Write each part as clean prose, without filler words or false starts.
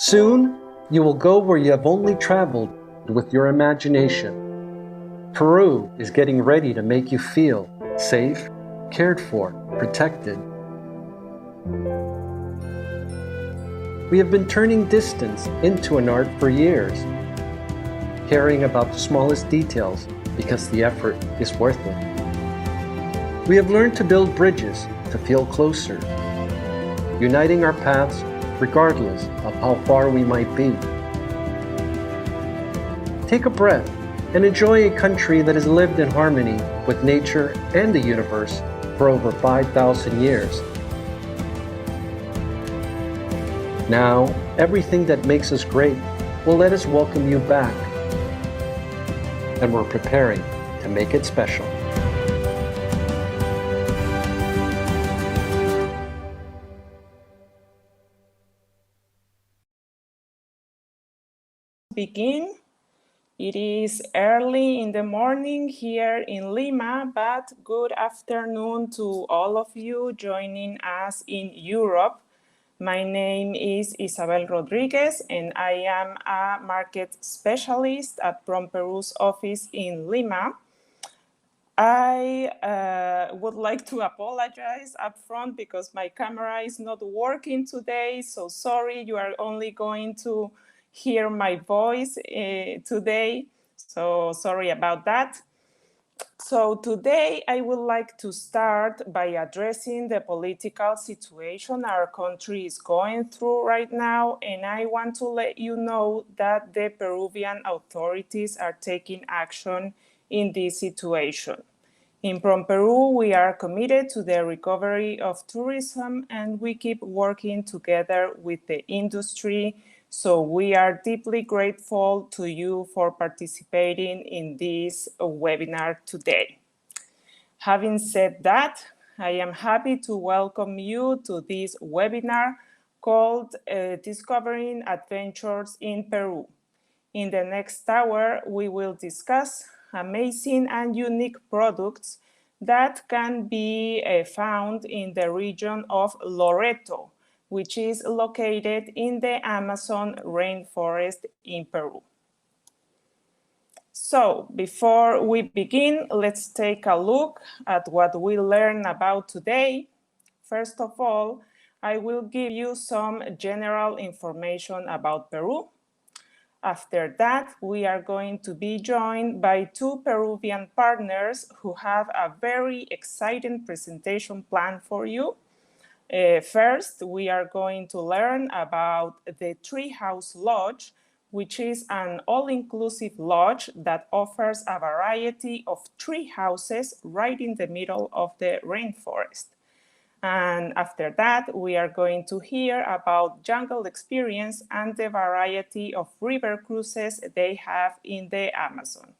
Soon, you will go where you have only traveled with your imagination. Peru is getting ready to make you feel safe, cared for, protected. We have been turning distance into an art for years, caring about the smallest details because the effort is worth it. We have learned to build bridges to feel closer, uniting our paths regardless of how far we might be. Take a breath and enjoy a country that has lived in harmony with nature and the universe for over 5,000 years. Now, everything that makes us great will let us welcome you back, and we're preparing to make it special. Begin. It is early in the morning here in Lima, but good afternoon to all of you joining us in Europe. My name is Isabel Rodriguez, and I am a market specialist at Peru's office in Lima. I would like to apologize up front because my camera is not working today, so sorry, you are only going to hear my voice today, so sorry about that. So today I would like to start by addressing the political situation our country is going through right now, and I want to let you know that the Peruvian authorities are taking action in this situation. In Peru, we are committed to the recovery of tourism, and we keep working together with the industry. So we are deeply grateful to you for participating in this webinar today. Having said that, I am happy to welcome you to this webinar called Discovering Adventures in Peru. In the next hour, we will discuss amazing and unique products that can be found in the region of Loreto, which is located in the Amazon rainforest in Peru. So, before we begin, let's take a look at what we learned about today. First of all, I will give you some general information about Peru. After that, we are going to be joined by two Peruvian partners who have a very exciting presentation plan for you. First, we are going to learn about the Treehou Lodge, which is an all-inclusive lodge that offers a variety of tree houses right in the middle of the rainforest. And after that, we are going to hear about Jungle Experience and the variety of river cruises they have in the Amazon.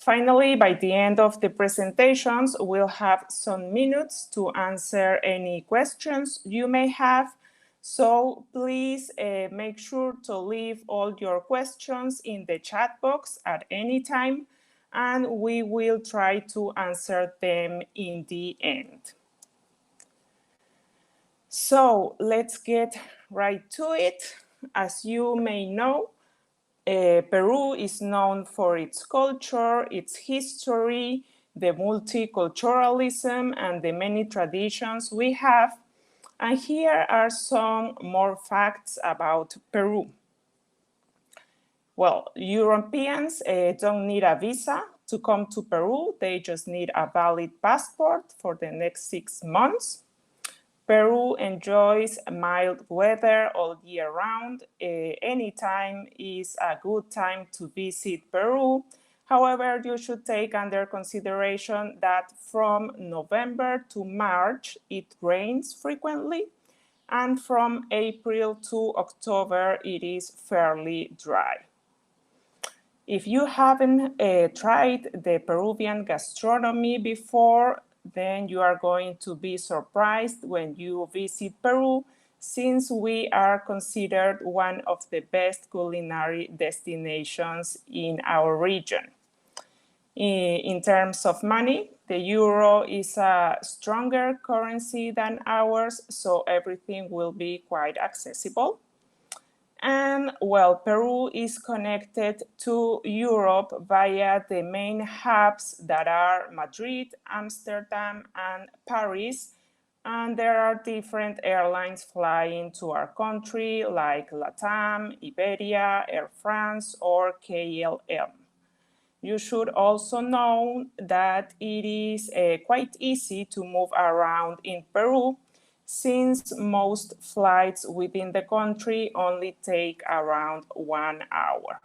Finally, by the end of the presentations, we'll have some minutes to answer any questions you may have. So please make sure to leave all your questions in the chat box at any time, and we will try to answer them in the end. So let's get right to it. As you may know, Peru is known for its culture, its history, the multiculturalism, and the many traditions we have. And here are some more facts about Peru. Well, Europeans don't need a visa to come to Peru. They just need a valid passport for the next 6 months. Peru enjoys mild weather all year round. Anytime is a good time to visit Peru. However, you should take under consideration that from November to March, it rains frequently, and from April to October, it is fairly dry. If you haven't tried the Peruvian gastronomy before, then you are going to be surprised when you visit Peru, since we are considered one of the best culinary destinations in our region. In terms of money, the euro is a stronger currency than ours, so everything will be quite accessible. And well, Peru is connected to Europe via the main hubs that are Madrid, Amsterdam, and Paris. And there are different airlines flying to our country like LATAM, Iberia, Air France, or KLM. You should also know that it is quite easy to move around in Peru, since most flights within the country only take around 1 hour.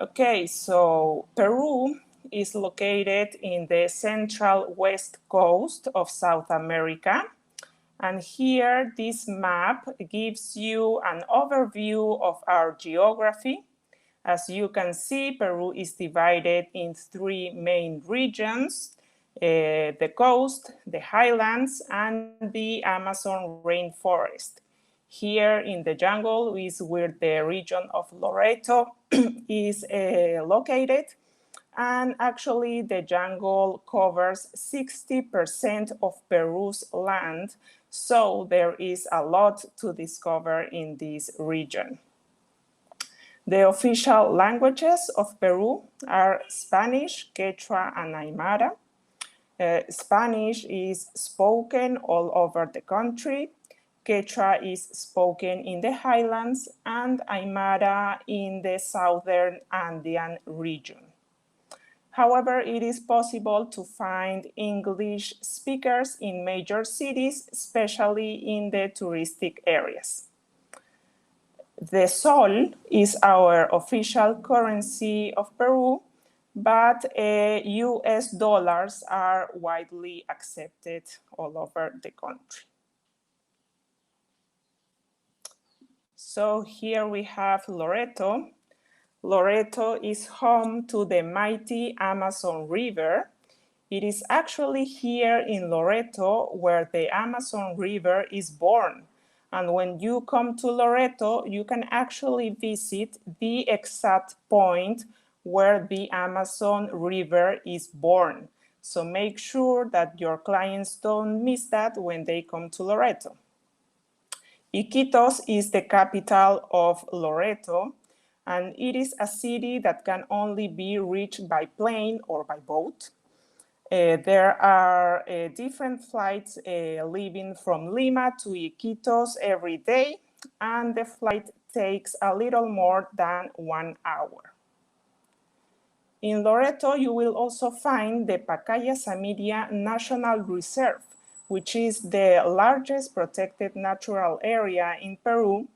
Okay, so Peru is located in the central west coast of South America. And here, this map gives you an overview of our geography. As you can see, Peru is divided in 3 main regions: the coast, the highlands, and the Amazon rainforest. Here in the jungle is where the region of Loreto is located. And actually, the jungle covers 60% of Peru's land, so there is a lot to discover in this region. The official languages of Peru are Spanish, Quechua, and Aymara. Spanish is spoken all over the country. Quechua is spoken in the highlands, and Aymara in the southern Andean region. However, it is possible to find English speakers in major cities, especially in the touristic areas. The sol is our official currency of Peru, but US dollars are widely accepted all over the country. So here we have Loreto. Loreto is home to the mighty Amazon River. It is actually here in Loreto where the Amazon River is born. And when you come to Loreto, you can actually visit the exact point where the Amazon River is born. So make sure that your clients don't miss that when they come to Loreto. Iquitos is the capital of Loreto, and it is a city that can only be reached by plane or by boat. There are different flights leaving from Lima to Iquitos every day, and the flight takes a little more than 1 hour. In Loreto, you will also find the Pacaya-Samiria National Reserve, which is the largest protected natural area in Peru.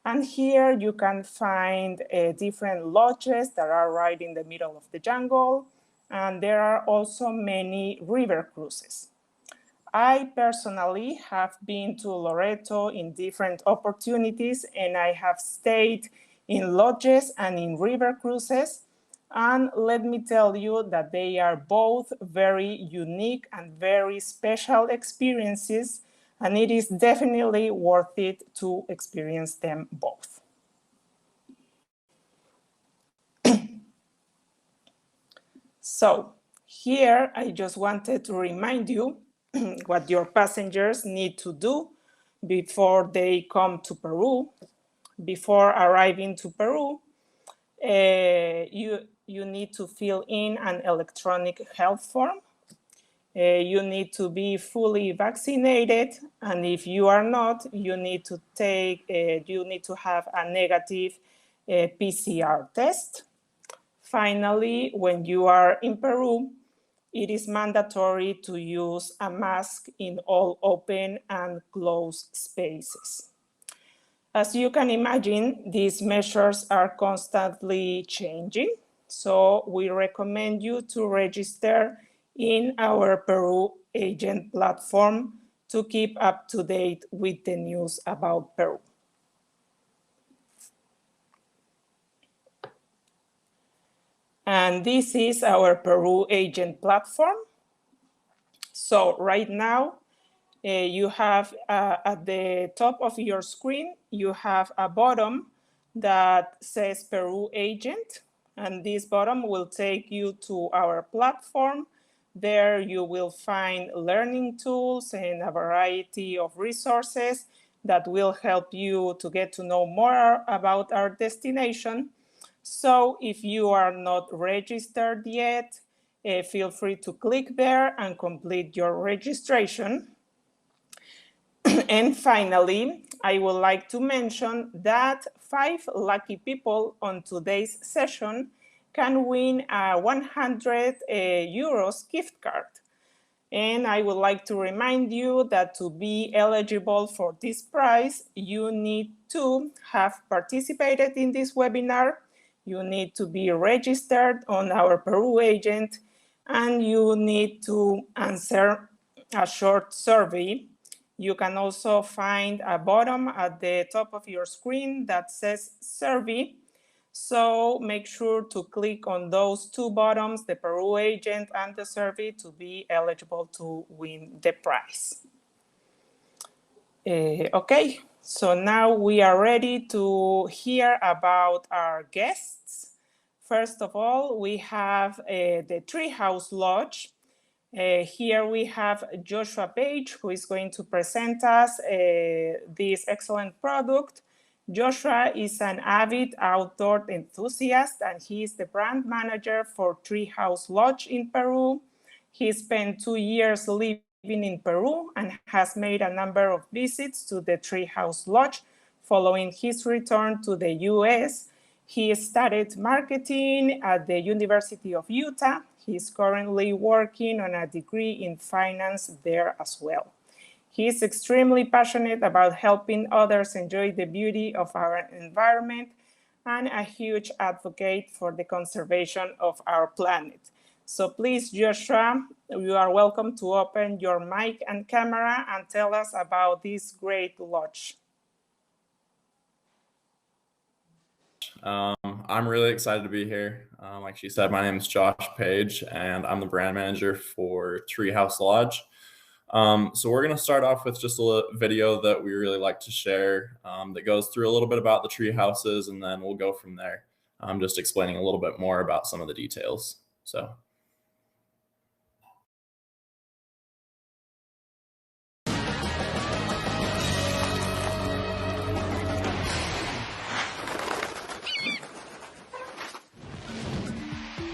And here you can find different lodges that are right in the middle of the jungle. And there are also many river cruises. I personally have been to Loreto in different opportunities, and I have stayed in lodges and in river cruises. And let me tell you that they are both very unique and very special experiences, and it is definitely worth it to experience them both. So here I just wanted to remind you what your passengers need to do before they come to Peru. Before arriving to Peru, you need to fill in an electronic health form. You need to be fully vaccinated, and if you are not, you need to have a negative PCR test. Finally, when you are in Peru, it is mandatory to use a mask in all open and closed spaces. As you can imagine, these measures are constantly changing, so we recommend you to register in our Peru agent platform to keep up to date with the news about Peru. And this is our Peru agent platform. So right now, you have at the top of your screen, you have a button that says Peru agent. And this button will take you to our platform. There you will find learning tools and a variety of resources that will help you to get to know more about our destination. So if you are not registered yet, feel free to click there and complete your registration. And finally, I would like to mention that 5 lucky people on today's session can win a 100 euros gift card. And I would like to remind you that to be eligible for this prize, you need to have participated in this webinar, you need to be registered on our Peru agent, and you need to answer a short survey. You can also find a button at the top of your screen that says survey. So make sure to click on those 2 buttons, the Peru agent and the survey, to be eligible to win the prize. Okay, so now we are ready to hear about our guests. First of all, we have the Treehouse Lodge. Here we have Joshua Page, who is going to present us this excellent product. Joshua is an avid outdoor enthusiast, and he is the brand manager for Treehouse Lodge in Peru. He spent 2 years living in Peru and has made a number of visits to the Treehouse Lodge following his return to the US. He studied marketing at the University of Utah. He's currently working on a degree in finance there as well. He is extremely passionate about helping others enjoy the beauty of our environment and a huge advocate for the conservation of our planet. So please, Joshua, you are welcome to open your mic and camera and tell us about this great lodge. I'm really excited to be here. Like she said, my name is Josh Page, and I'm the brand manager for Treehouse Lodge. So we're going to start off with just a video that we really like to share that goes through a little bit about the tree houses, and then we'll go from there, just explaining a little bit more about some of the details. So.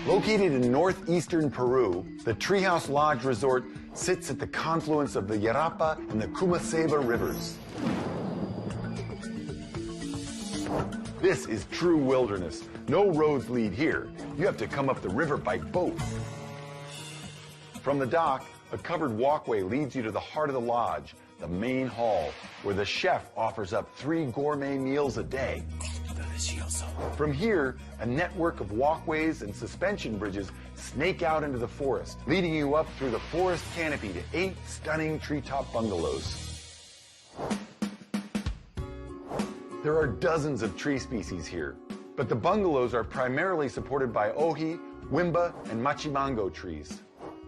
Located in northeastern Peru, the Treehouse Lodge Resort sits at the confluence of the Yarapa and the Kumaseba rivers. This is true wilderness. No roads lead here. You have to come up the river by boat. From the dock, a covered walkway leads you to the heart of the lodge, the main hall, where the chef offers up 3 gourmet meals a day. From here, a network of walkways and suspension bridges snake out into the forest, leading you up through the forest canopy to 8 stunning treetop bungalows. There are dozens of tree species here, but the bungalows are primarily supported by ohi, wimba, and machimango trees.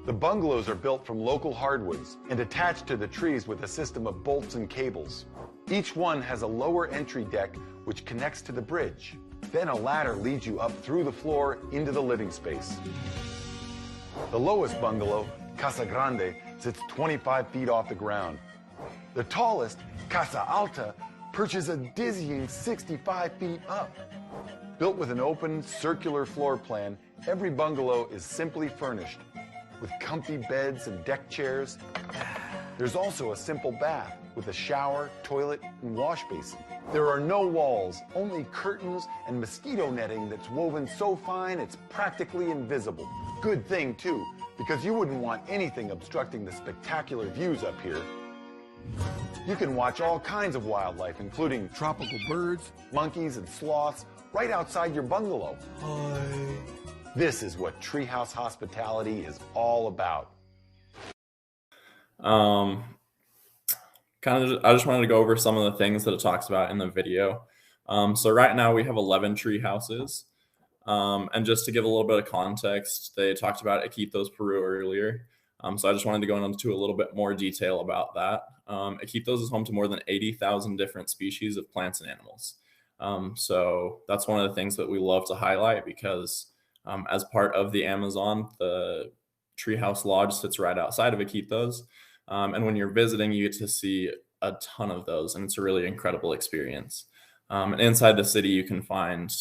The bungalows are built from local hardwoods and attached to the trees with a system of bolts and cables. Each one has a lower entry deck which connects to the bridge. Then a ladder leads you up through the floor into the living space. The lowest bungalow, Casa Grande, sits 25 feet off the ground. The tallest, Casa Alta, perches a dizzying 65 feet up. Built with an open, circular floor plan, every bungalow is simply furnished with comfy beds and deck chairs. There's also a simple bath with a shower, toilet, and wash basin. There are no walls, only curtains and mosquito netting that's woven so fine it's practically invisible. Good thing, too, because you wouldn't want anything obstructing the spectacular views up here. You can watch all kinds of wildlife, including tropical birds, monkeys, and sloths, right outside your bungalow. Hi. This is what Treehouse hospitality is all about. I just wanted to go over some of the things that it talks about in the video. So right now we have 11 tree houses. And just to give a little bit of context, they talked about Iquitos, Peru earlier. So I just wanted to go into a little bit more detail about that. Iquitos is home to more than 80,000 different species of plants and animals. So that's one of the things that we love to highlight because as part of the Amazon, the Treehouse Lodge sits right outside of Iquitos. And when you're visiting, you get to see a ton of those, and it's a really incredible experience. And inside the city, you can find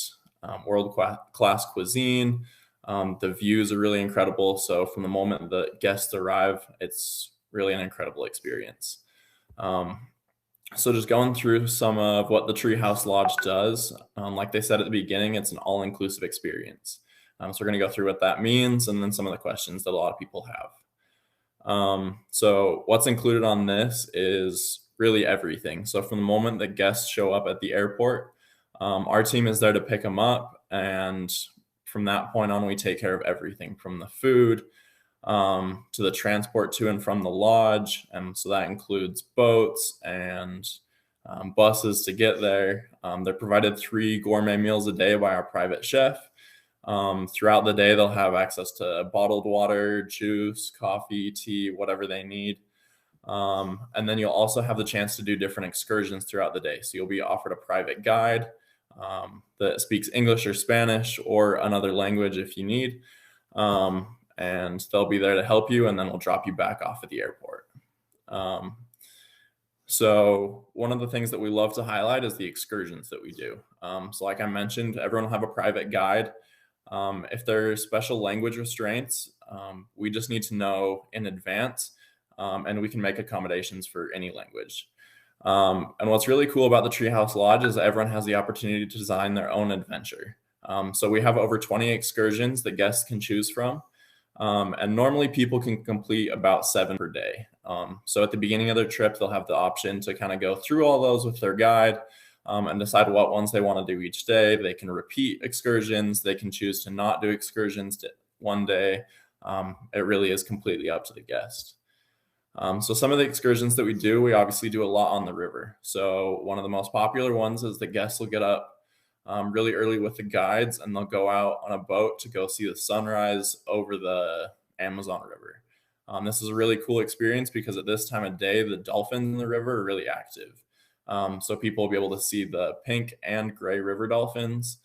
world-class cuisine. The views are really incredible. So from the moment the guests arrive, it's really an incredible experience. So just going through some of what the Treehouse Lodge does, like they said at the beginning, it's an all-inclusive experience. So we're going to go through what that means and then some of the questions that a lot of people have. So what's included on this is really everything. So from the moment that guests show up at the airport, our team is there to pick them up. And from that point on, we take care of everything from the food to the transport to and from the lodge. And so that includes boats and buses to get there. They're provided 3 gourmet meals a day by our private chef. Throughout the day, they'll have access to bottled water, juice, coffee, tea, whatever they need. And then you'll also have the chance to do different excursions throughout the day. So you'll be offered a private guide that speaks English or Spanish or another language if you need. And they'll be there to help you, and then we'll drop you back off at the airport. So one of the things that we love to highlight is the excursions that we do. So like I mentioned, everyone will have a private guide. If there are special language restraints, we just need to know in advance, and we can make accommodations for any language. And what's really cool about the Treehouse Lodge is that everyone has the opportunity to design their own adventure. So we have over 20 excursions that guests can choose from. And normally people can complete about 7 per day. So at the beginning of their trip, they'll have the option to kind of go through all those with their guide and decide what ones they want to do each day. They can repeat excursions. They can choose to not do excursions one day. It really is completely up to the guest. So some of the excursions that we obviously do a lot on the river. So one of the most popular ones is the guests will get up really early with the guides, and they'll go out on a boat to go see the sunrise over the Amazon River. This is a really cool experience because at this time of day, the dolphins in the river are really active. So people will be able to see the pink and gray river dolphins.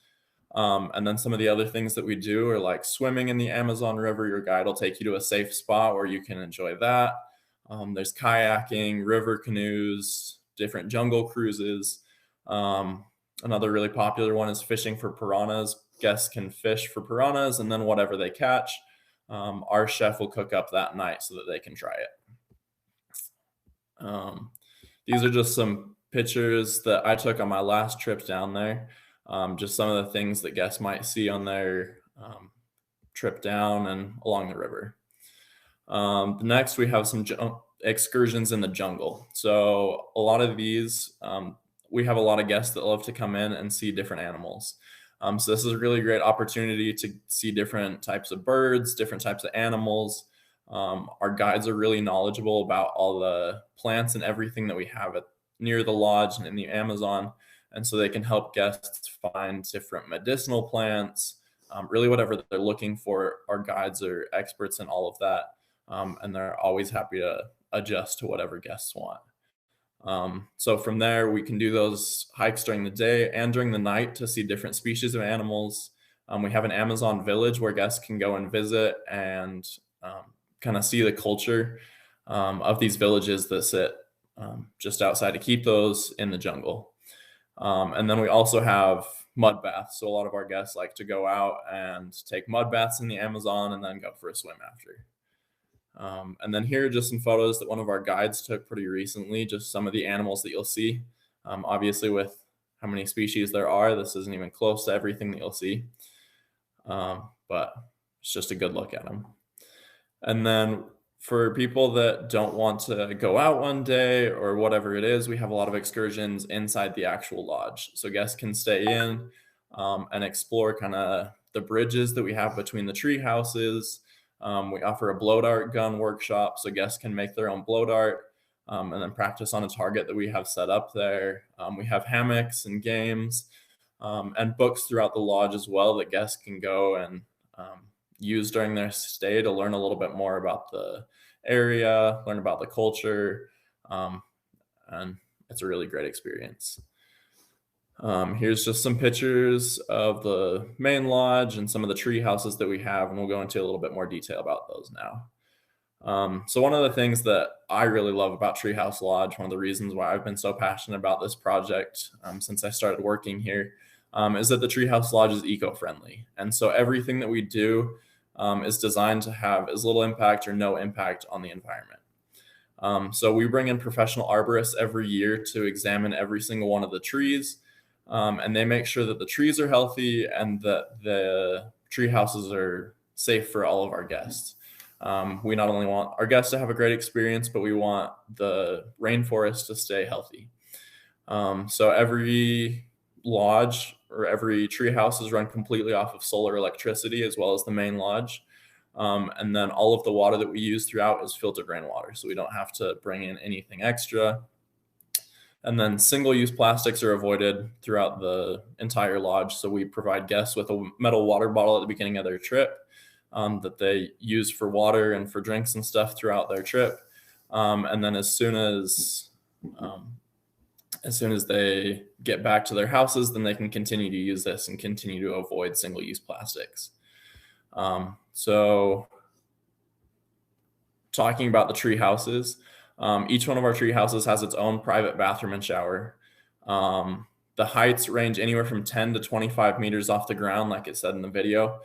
And then some of the other things that we do are like swimming in the Amazon River. Your guide will take you to a safe spot where you can enjoy that. There's kayaking, river canoes, different jungle cruises. Another really popular one is fishing for piranhas. Guests can fish for piranhas, and then whatever they catch, our chef will cook up that night so that they can try it. These are just some pictures that I took on my last trip down there. Just some of the things that guests might see on their trip down and along the river. Next, we have some excursions in the jungle. So a lot of these, we have a lot of guests that love to come in and see different animals. So this is a really great opportunity to see different types of birds, different types of animals. Our guides are really knowledgeable about all the plants and everything that we have near the lodge and in the Amazon. And so they can help guests find different medicinal plants, really whatever they're looking for. Our guides are experts in all of that. And they're always happy to adjust to whatever guests want. So from there, we can do those hikes during the day and during the night to see different species of animals. We have an Amazon village where guests can go and visit and kind of see the culture of these villages that sit just outside Iquitos in the jungle. And then we also have mud baths. So a lot of our guests like to go out and take mud baths in the Amazon and then go for a swim after. And then here are just some photos that one of our guides took pretty recently, just some of the animals that you'll see. Obviously, with how many species there are, this isn't even close to everything that you'll see. But it's just a good look at them. And then for people that don't want to go out one day or whatever it is, we have a lot of excursions inside the actual lodge. So guests can stay in and explore kind of the bridges that we have between the tree houses. We offer a blow dart gun workshop, so guests can make their own blow dart and then practice on a target that we have set up there. We have hammocks and games and books throughout the lodge as well that guests can go and use during their stay to learn a little bit more about the area, learn about the culture, and it's a really great experience. Here's just some pictures of the main lodge and some of the tree houses that we have, and we'll go into a little bit more detail about those now. So one of the things that I really love about Treehouse Lodge, one of the reasons why I've been so passionate about this project since I started working here, is that the Treehouse Lodge is eco-friendly. And so everything that we do is designed to have as little impact or no impact on the environment. So we bring in professional arborists every year to examine every single one of the trees, and they make sure that the trees are healthy and that the tree houses are safe for all of our guests. We not only want our guests to have a great experience, but we want the rainforest to stay healthy. So every lodge or every tree house is run completely off of solar electricity, as well as the main lodge. And then all of the water that we use throughout is filtered rainwater, so we don't have to bring in anything extra. And then single-use plastics are avoided throughout the entire lodge. So we provide guests with a metal water bottle at the beginning of their trip that they use for water and for drinks and stuff throughout their trip. And then as soon as they get back to their houses, then they can continue to use this and continue to avoid single-use plastics. So talking about the tree houses, each one of our tree houses has its own private bathroom and shower. The heights range anywhere from 10 to 25 meters off the ground, like it said in the video.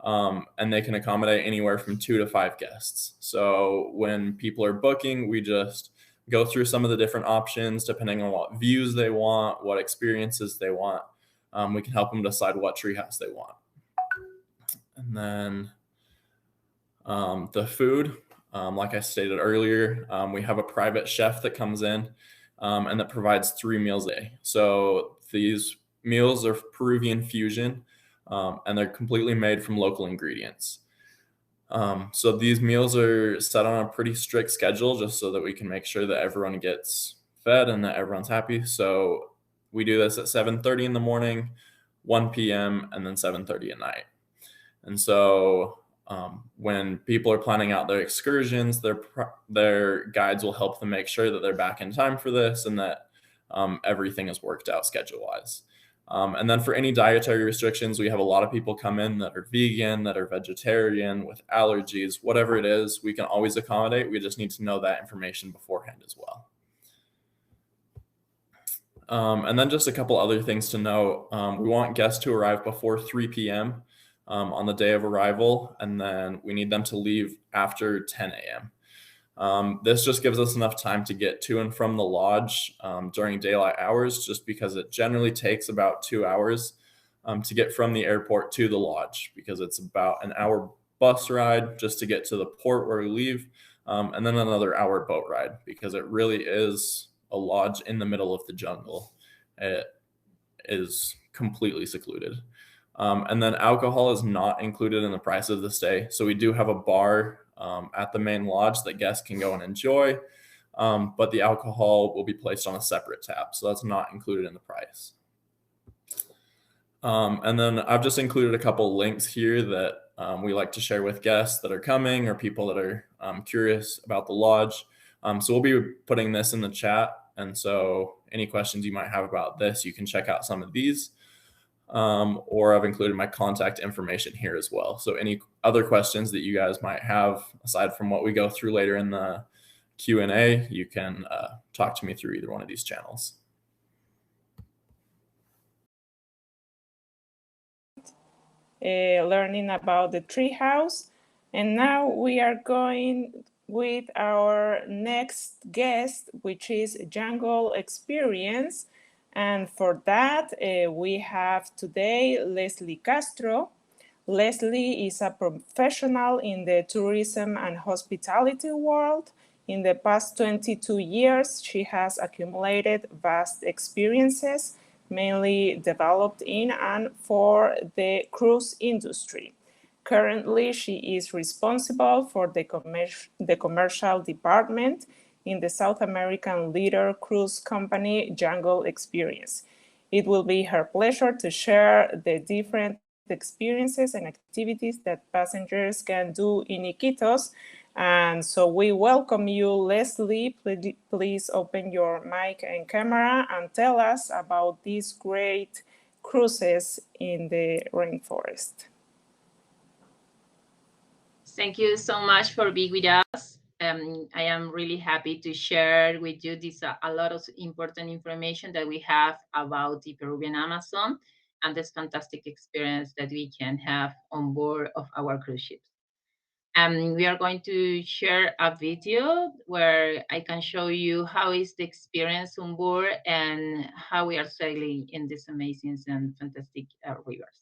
And they can accommodate anywhere from 2 to 5 guests. So when people are booking, we just go through some of the different options depending on what views they want, what experiences they want. We can help them decide what treehouse they want. And then the food, like I stated earlier, we have a private chef that comes in and that provides 3 meals a day. So these meals are Peruvian fusion, and they're completely made from local ingredients. So these meals are set on a pretty strict schedule just so that we can make sure that everyone gets fed and that everyone's happy. So we do this at 7:30 in the morning, 1 p.m., and then 7:30 at night. And so when people are planning out their excursions, their guides will help them make sure that they're back in time for this and that everything is worked out schedule-wise. And then for any dietary restrictions, we have a lot of people come in that are vegan, that are vegetarian, with allergies, whatever it is, we can always accommodate. We just need to know that information beforehand as well. And then just a couple other things to know. We want guests to arrive before 3 p.m. On the day of arrival, and then we need them to leave after 10 a.m. This just gives us enough time to get to and from the lodge during daylight hours, just because it generally takes about 2 hours to get from the airport to the lodge, because it's about an hour bus ride just to get to the port where we leave, and then another hour boat ride, because it really is a lodge in the middle of the jungle. It is completely secluded. And then alcohol is not included in the price of the stay. So we do have a bar at the main lodge that guests can go and enjoy, but the alcohol will be placed on a separate tab. So that's not included in the price. And then I've just included a couple links here that we like to share with guests that are coming or people that are curious about the lodge. So we'll be putting this in the chat. And so any questions you might have about this, you can check out some of these. Or I've included my contact information here as well. So any other questions that you guys might have, aside from what we go through later in the Q&A, you can talk to me through either one of these channels. Learning about the treehouse. And now we are going with our next guest, which is Jungle Experience. And for that, we have today Leslie Castro. Leslie is a professional in the tourism and hospitality world. In the past 22 years, she has accumulated vast experiences, mainly developed in and for the cruise industry. Currently, she is responsible for the commercial department in the South American leader cruise company Jungle Experience. It will be her pleasure to share the different experiences and activities that passengers can do in Iquitos. And so we welcome you, Leslie. Please open your mic and camera and tell us about these great cruises in the rainforest. Thank you so much for being with us. I am really happy to share with you this a lot of important information that we have about the Peruvian Amazon and this fantastic experience that we can have on board of our cruise ships. We are going to share a video where I can show you how is the experience on board and how we are sailing in these amazing and fantastic rivers.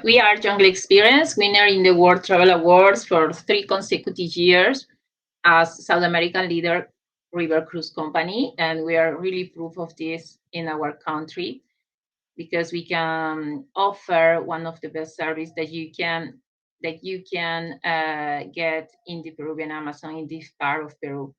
We are Jungle Experience, winner in the World Travel Awards for 3 consecutive years as South American leader river cruise company, and we are really proof of this in our country because we can offer one of the best service that you can get in the Peruvian Amazon in this part of Peru.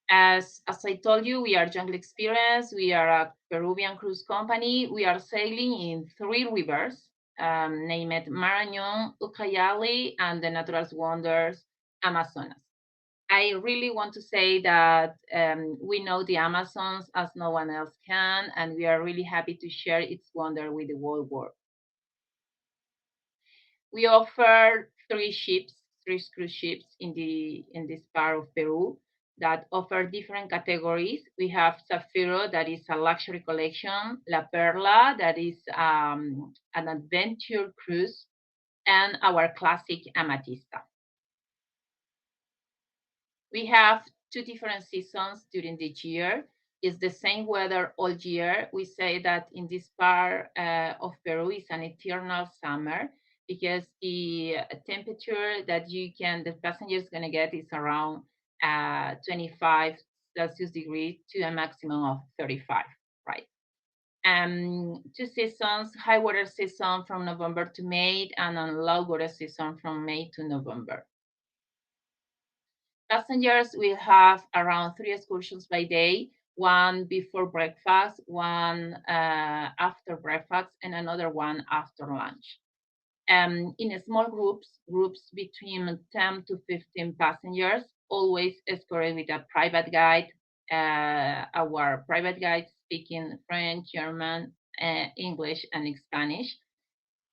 As I told you, we are Jungle Experience. We are a Peruvian cruise company. We are sailing in 3 rivers, named Marañón, Ucayali, and the natural wonders Amazonas. I really want to say that we know the Amazons as no one else can, and we are really happy to share its wonder with the whole world. We offer 3 cruise ships in this part of Peru that offer different categories. We have Zafiro, that is a luxury collection, La Perla, that is an adventure cruise, and our classic Amatista. We have 2 different seasons during the year. It's the same weather all year. We say that in this part of Peru is an eternal summer because the temperature that the passenger is going to get is around 25 Celsius degree to a maximum of 35, right? 2 seasons, high water season from November to May, and a low water season from May to November. Passengers will have around 3 excursions by day, one before breakfast, one after breakfast, and another one after lunch. In small groups between 10 to 15 passengers, always escorted with a private guide. Our private guide speaking French, German, English, and Spanish.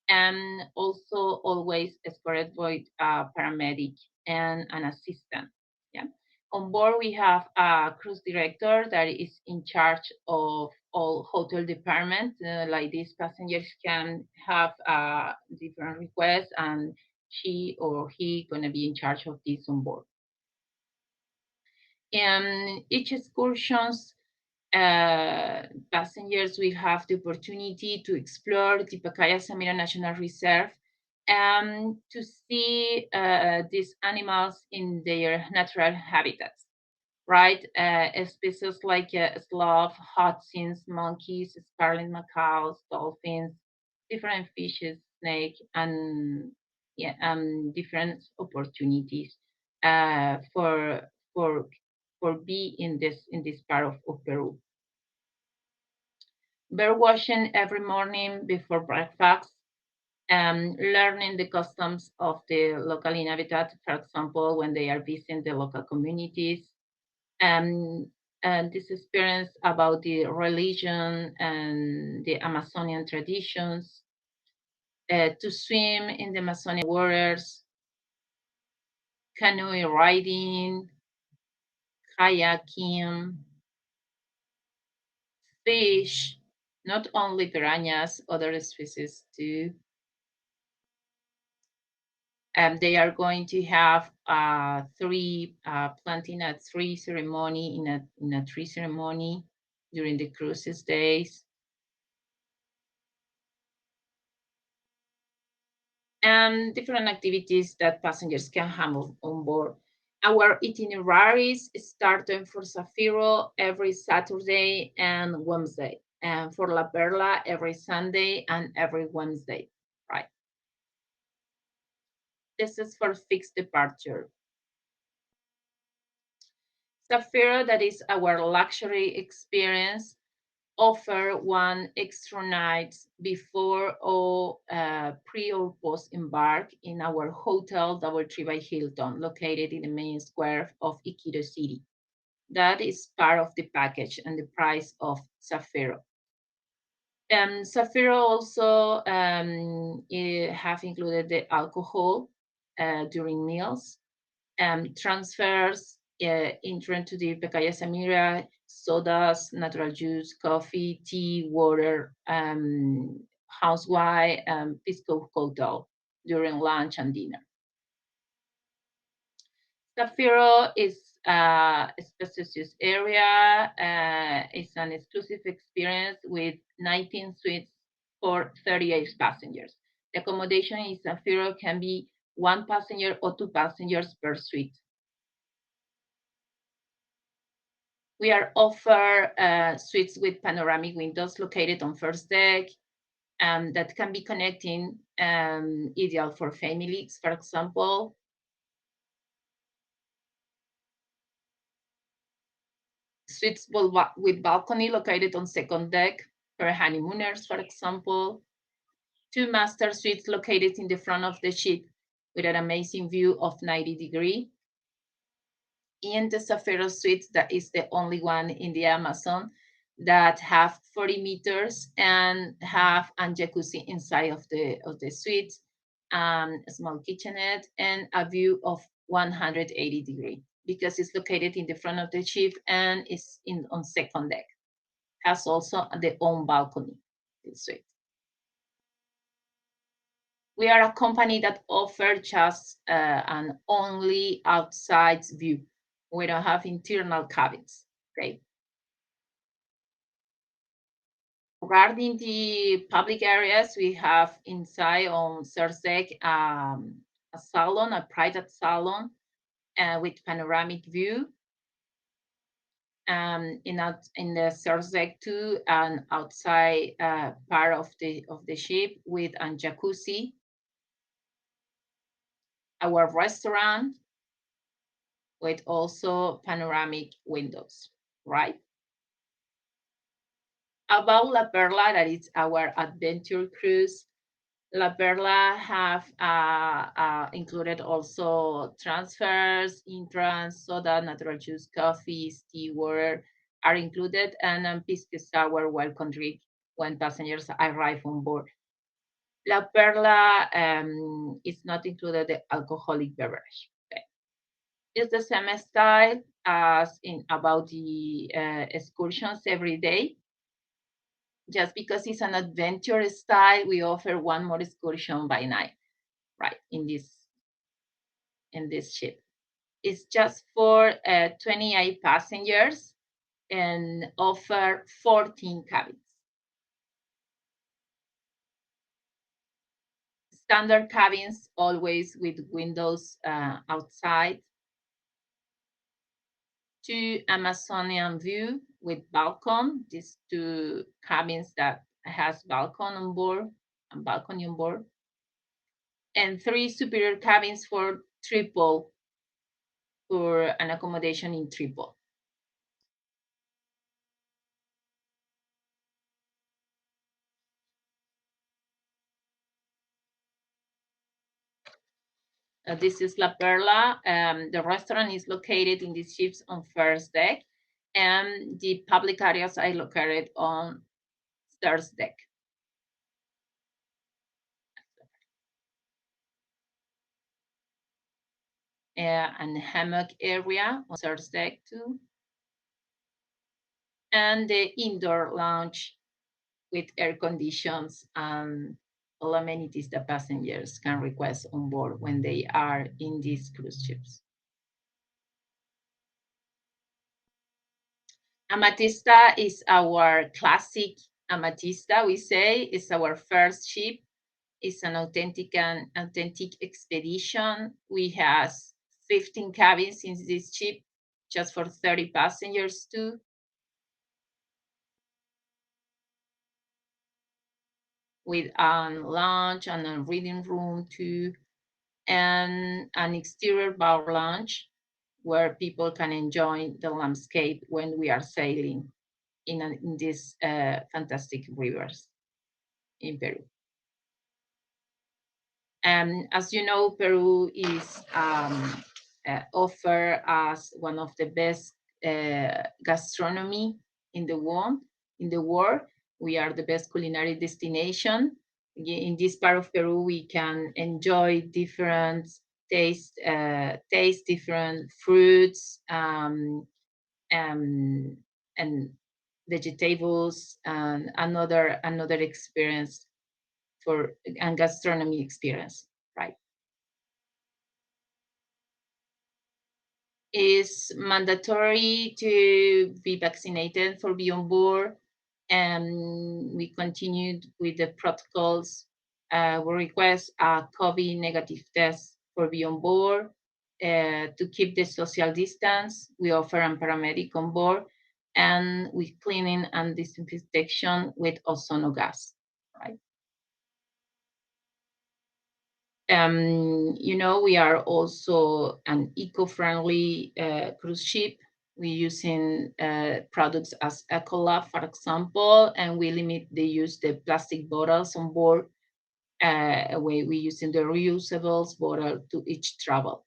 And also always escorted with a paramedic and an assistant. Yeah. On board, we have a cruise director that is in charge of all hotel department. Like these passengers can have different requests, and she or he gonna be in charge of this on board. And each excursions Passengers will have the opportunity to explore the Pacaya-Samira National Reserve and to see these animals in their natural habitats, right? Species like sloth, hotsins, monkeys, scarlet macaws, dolphins, different fishes, snake, and different opportunities for bee in this part of Peru. Bird watching every morning before breakfast, learning the customs of the local inhabitants, for example, when they are visiting the local communities, and this experience about the religion and the Amazonian traditions, to swim in the Amazonian waters, canoe riding, kayaking, fish, not only piranhas, other species too. They are going to have planting a tree ceremony in a tree ceremony during the cruises days. And different activities that passengers can handle on board. Our itineraries starting for Zafiro every Saturday and Wednesday, and for La Perla every Sunday and every Wednesday, right? This is for fixed departure. Zafiro, that is our luxury experience, offer one extra night before or pre or post embark in our hotel DoubleTree by Hilton, located in the main square of Iquitos City. That is part of the package and the price of Zafiro. Zafiro also have included the alcohol during meals, transfers, intro to the Pacaya Samira, sodas, natural juice, coffee, tea, water, house wine, pisco cocktail during lunch and dinner. Zafiro is a spacious area. It's an exclusive experience with 19 suites for 38 passengers. The accommodation in Zafiro can be 1 passenger or 2 passengers per suite. We are offer suites with panoramic windows located on first deck that can be connecting, ideal for families, for example. Suites with balcony located on second deck for honeymooners, for example. 2 master suites located in the front of the ship with an amazing view of 90 degrees. In the Zafiro suite, that is the only one in the Amazon that have 40 meters and have a jacuzzi inside of the suite, a small kitchenette, and a view of 180 degrees because it's located in the front of the ship and is on second deck. Has also the own balcony, the suite. We are a company that offers just an only outside view. We don't have internal cabins, okay? Regarding the public areas, we have inside on third deck a salon, a private salon with panoramic view. In the third deck too, an outside part of the ship with a jacuzzi. Our restaurant with also panoramic windows, right? About La Perla, that is our adventure cruise. La Perla have included also transfers, entrance, soda, natural juice, coffee, tea, water are included, and pisco sour welcome drink when passengers arrive on board. La Perla is not included the alcoholic beverage. Okay. It's the same style as in about the excursions every day. Just because it's an adventure style, we offer one more excursion by night, right? In this ship, it's just for 28 passengers, and offer 14 cabins. Standard cabins, always with windows outside. 2 Amazonian view with balcony. These 2 cabins that has balcony on board. And 3 superior cabins for triple, for an accommodation in triple. This is La Perla. The restaurant is located in the ships on first deck, and the public areas are located on third deck. And hammock area on third deck too. And the indoor lounge with air conditions and all amenities that passengers can request on board when they are in these cruise ships. Amatista is our classic Amatista, we say. It's our first ship. It's an authentic expedition. We have 15 cabins in this ship, just for 30 passengers too. With a lounge and a reading room too, and an exterior bar lounge where people can enjoy the landscape when we are sailing in these fantastic rivers in Peru. As you know, Peru is offer as one of the best gastronomy in the world. We are the best culinary destination. In this part of Peru, we can enjoy different taste different fruits and vegetables, and another experience and gastronomy experience, right? It's mandatory to be vaccinated for be on board, and we continued with the protocols. We request a COVID negative test for be on board. To keep the social distance, we offer a paramedic on board, and with cleaning and disinfection with ozono gas, right? We are also an eco-friendly cruise ship. We're using products as Ecolab, for example, and we limit the use the plastic bottles on board. We're using the reusables bottle to each travel.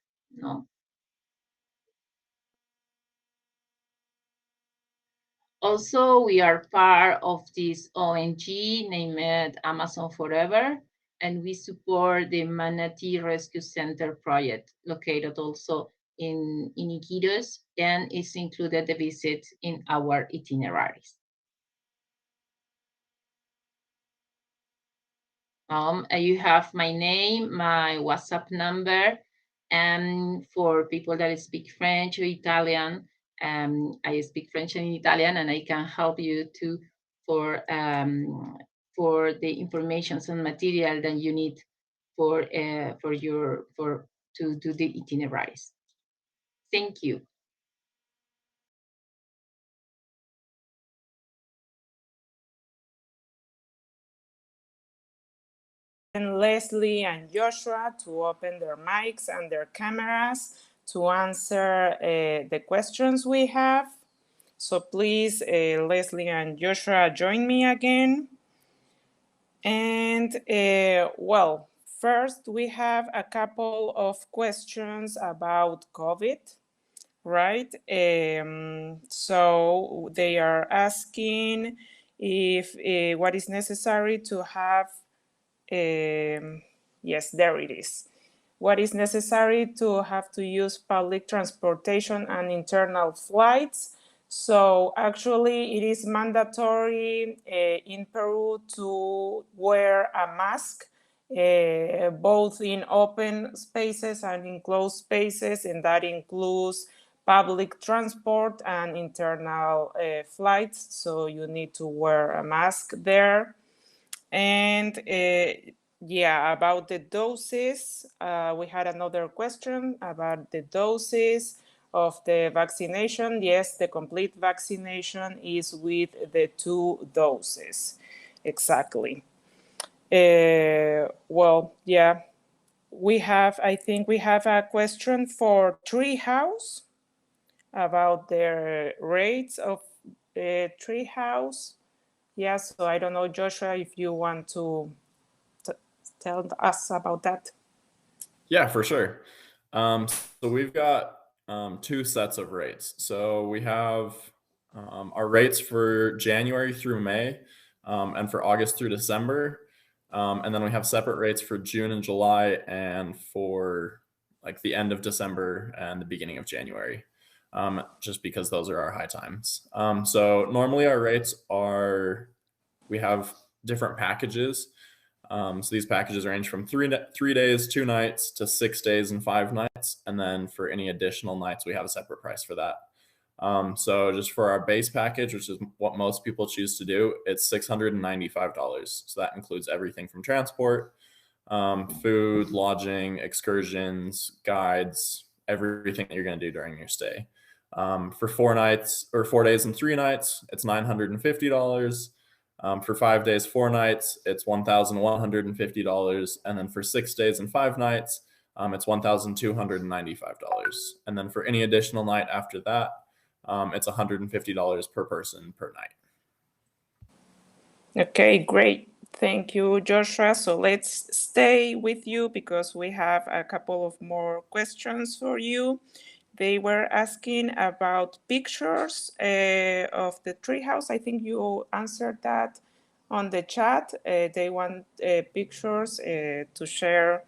Also, we are part of this ONG named Amazon Forever, and we support the Manatee Rescue Center project, located also in Iquitos, and it's included the visit in our itineraries. You have my name, my WhatsApp number, and for people that speak French or Italian, I speak French and Italian, and I can help you too for the information and material that you need to do the itineraries. Thank you. And Leslie and Joshua to open their mics and their cameras to answer the questions we have. So please, Leslie and Joshua, join me again. And well, first we have a couple of questions about COVID, right? So they are asking if what is necessary to have, yes, there it is. What is necessary to have to use public transportation and internal flights? So actually it is mandatory in Peru to wear a mask, both in open spaces and in closed spaces, and that includes public transport and internal flights, so you need to wear a mask there. And yeah, about the doses, we had another question about the doses of the vaccination. Yes, the complete vaccination is with the 2 doses. Exactly. Well, yeah, I think we have a question for Treehouse about their rates of Treehouse. Yeah, so I don't know, Joshua, if you want to tell us about that. Yeah, for sure. So we've got 2 sets of rates. So we have our rates for January through May, and for August through December. And then we have separate rates for June and July, and for like the end of December and the beginning of January, just because those are our high times. So normally our rates we have different packages. So these packages range from 3 days, 2 nights to 6 days and 5 nights. And then for any additional nights, we have a separate price for that. So just for our base package, which is what most people choose to do, it's $695. So that includes everything from transport, food, lodging, excursions, guides, everything that you're going to do during your stay. For 4 nights or 4 days and 3 nights, it's $950. For 5 days, 4 nights, it's $1,150. And then for 6 days and 5 nights, it's $1,295. And then for any additional night after that, it's $150 per person per night. Okay, great. Thank you, Joshua. So let's stay with you because we have a couple of more questions for you. They were asking about pictures of the treehouse. I think you answered that on the chat. They want pictures to share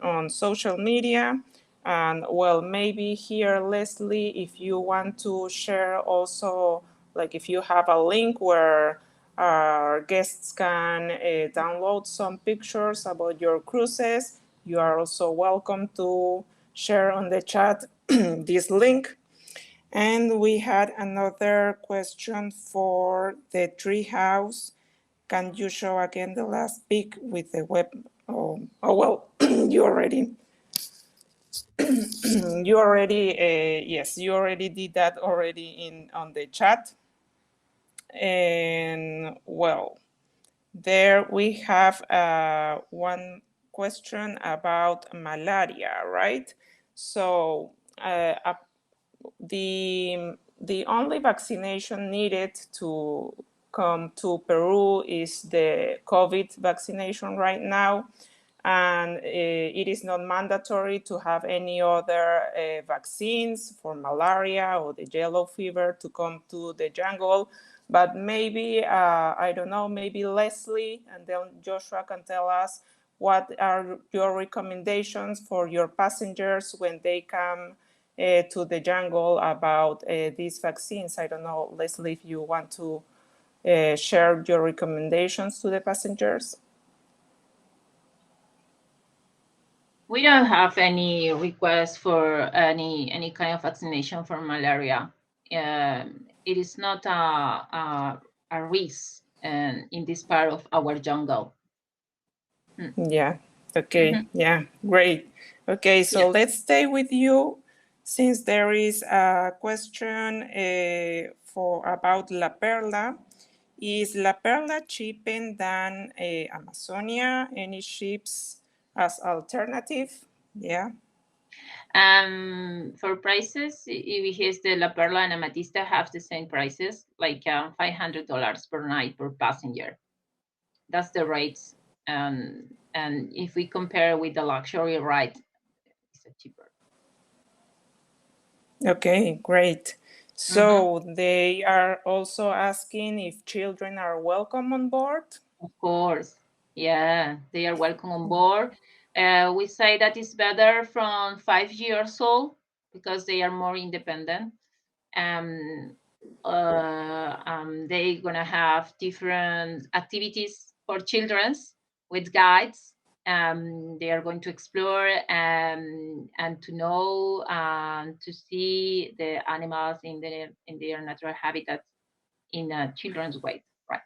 on social media. And well, maybe here, Leslie, if you want to share also, like if you have a link where our guests can download some pictures about your cruises, you are also welcome to share on the chat this link. And we had another question for the treehouse. Can you show again the last pic with the web? Oh well, you already yes, you already did that already on the chat. And well, there we have one question about malaria, right? So the only vaccination needed to come to Peru is the COVID vaccination right now. And it is not mandatory to have any other vaccines for malaria or the yellow fever to come to the jungle. But maybe, I don't know, maybe Leslie and then Joshua can tell us what are your recommendations for your passengers when they come to the jungle about these vaccines. I don't know, Leslie, if you want to share your recommendations to the passengers. We don't have any request for any kind of vaccination for malaria. It is not a risk in this part of our jungle. Yeah. Okay. Yeah. Great. Okay. So let's stay with you, since there is a question about La Perla. Is La Perla cheaper than Amazonia? Any ships as alternative? Yeah. For prices, if the La Perla and Amatista have the same prices, like $500 per night per passenger. That's the rates. And if we compare with the luxury ride, it's cheaper. Okay, great. So they are also asking if children are welcome on board? Of course. Yeah, they are welcome on board. We say that it's better from 5 years old because they are more independent. They're gonna have different activities for children with guides. They are going to explore and to know to see the animals in their natural habitats in a children's way, right?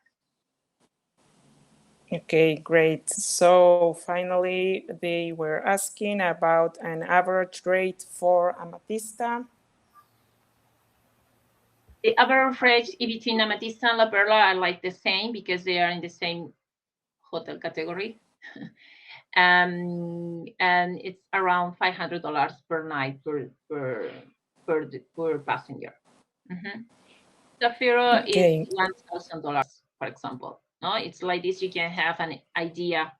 Okay, great. So finally, they were asking about an average rate for Amatista. The average rate between Amatista and La Perla are like the same because they are in the same hotel category. And it's around $500 per night per passenger. Zafiro Okay. is $1,000, for example. No, it's like this. You can have an idea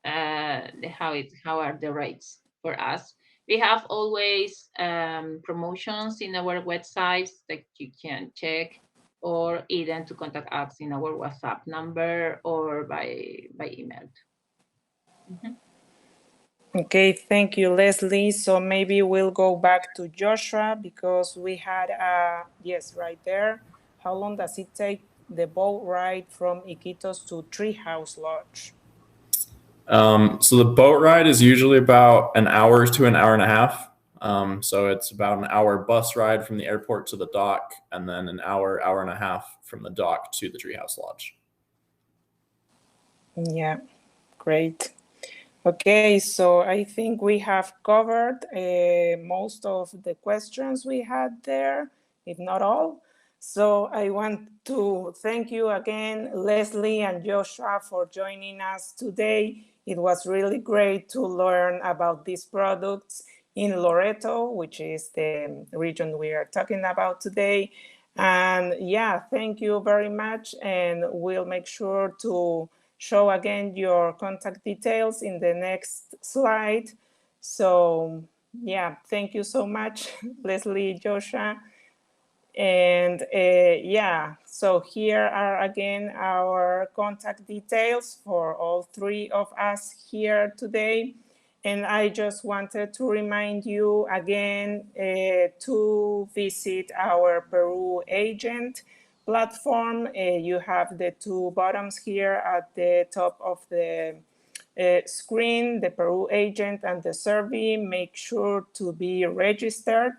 how are the rates for us. We have always promotions in our websites that you can check, or even to contact us in our WhatsApp number or by email. Okay, thank you, Leslie. So maybe we'll go back to Joshua because we had yes, right there. How long does it take the boat ride from Iquitos to Treehouse Lodge? So the boat ride is usually about an hour to an hour and a half. So it's about an hour bus ride from the airport to the dock, and then an hour and a half from the dock to the Treehouse Lodge. Yeah, great. Okay, so I think we have covered most of the questions we had there, if not all. So I want to thank you again, Leslie and Joshua, for joining us today. It was really great to learn about these products in Loreto, which is the region we are talking about today. And yeah, thank you very much. And we'll make sure to show again your contact details in the next slide. So yeah, thank you so much, Leslie, Joshua. And yeah, so here are again our contact details for all three of us here today. And I just wanted to remind you again to visit our Peru agent platform. You have the two buttons here at the top of the screen, the Peru agent and the survey. Make sure to be registered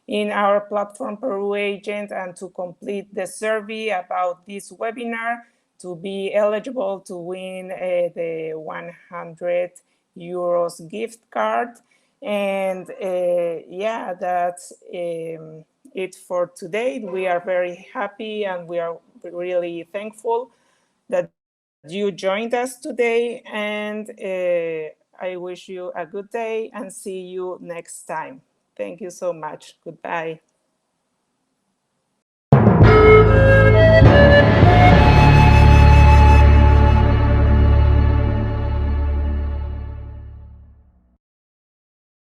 in our platform Peru agent and to complete the survey about this webinar to be eligible to win the 100 euros gift card. And yeah, that's it for today. We are very happy and we are really thankful that you joined us today. And I wish you a good day and see you next time. Thank you so much. Goodbye.